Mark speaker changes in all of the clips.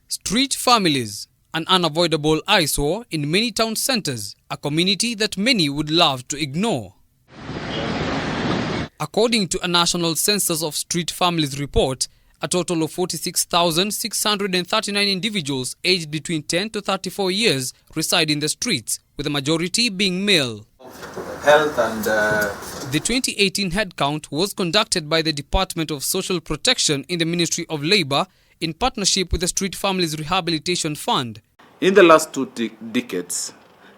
Speaker 1: Street families, an unavoidable eyesore in many town centers, a community that many would love to ignore. According to a national census of street families report, a total of 46,639 individuals aged between 10 to 34 years reside in the streets, with the majority being male.
Speaker 2: Health and
Speaker 1: The 2018 headcount was conducted by the Department of Social Protection in the Ministry of Labour in partnership with the Street Families Rehabilitation Fund.
Speaker 2: In the last two decades,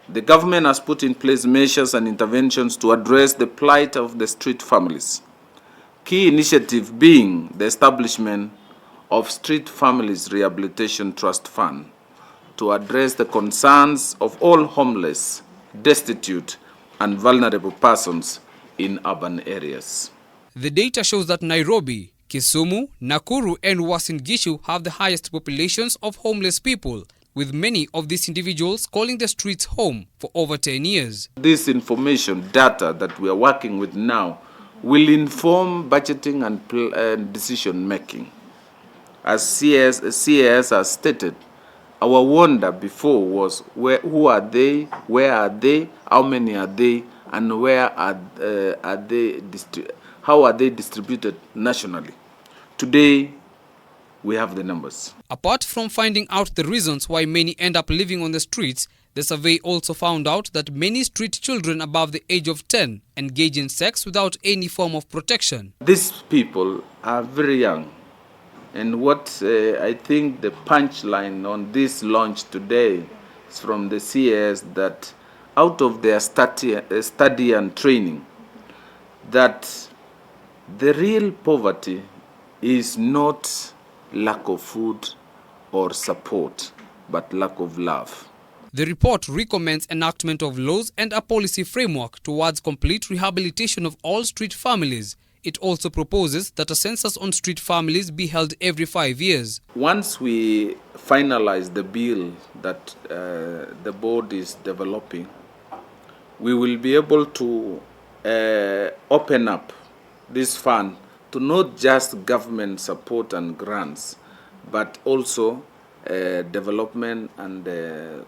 Speaker 2: the government has put in place measures and interventions to address the plight of the street families. Key initiative being the establishment of Street Families Rehabilitation Trust Fund to address the concerns of all homeless, destitute, and vulnerable persons in urban areas.
Speaker 1: The data shows that Nairobi, Kisumu, Nakuru, and Uasin Gishu have the highest populations of homeless people, with many of these individuals calling the streets home for over 10 years.
Speaker 2: This information data that we are working with now will inform budgeting and decision making. As CAS has stated, our wonder before was who are they, where are they, how many are they, and how are they distributed nationally. Today, we have the numbers.
Speaker 1: Apart from finding out the reasons why many end up living on the streets, the survey also found out that many street children above the age of 10 engage in sex without any form of protection.
Speaker 2: These people are very young. And what I think the punchline on this launch today is from the CAS that out of their study and training, that the real poverty is not lack of food or support, but lack of love.
Speaker 1: The report recommends enactment of laws and a policy framework towards complete rehabilitation of all street families. It also proposes that a census on street families be held every 5 years.
Speaker 2: Once we finalize the bill that the board is developing, we will be able to open up this fund to not just government support and grants, but also development and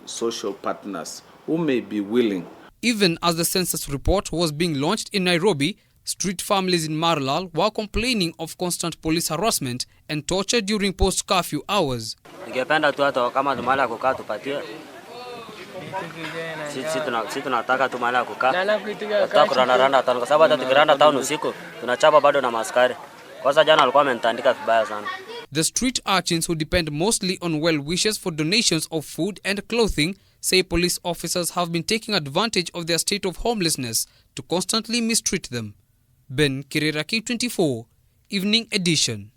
Speaker 2: social partners who may be willing.
Speaker 1: Even as the census report was being launched in Nairobi, street families in Maralal were complaining of constant police harassment and torture during post-curfew hours.
Speaker 3: Ningependa tu hata kama mahali ya kukaa tupatie. Sisi tunataka tu mahali ya kukaa. Tunataka kuranda town kwa sababu hata tukiranda town usiku tunachapa bado na maskari. Kwanza jana alikuwa amenitandika vibaya sana.
Speaker 1: The street urchins who depend mostly on well wishes for donations of food and clothing say police officers have been taking advantage of their state of homelessness to constantly mistreat them. Ben Kirera, K24, Evening Edition.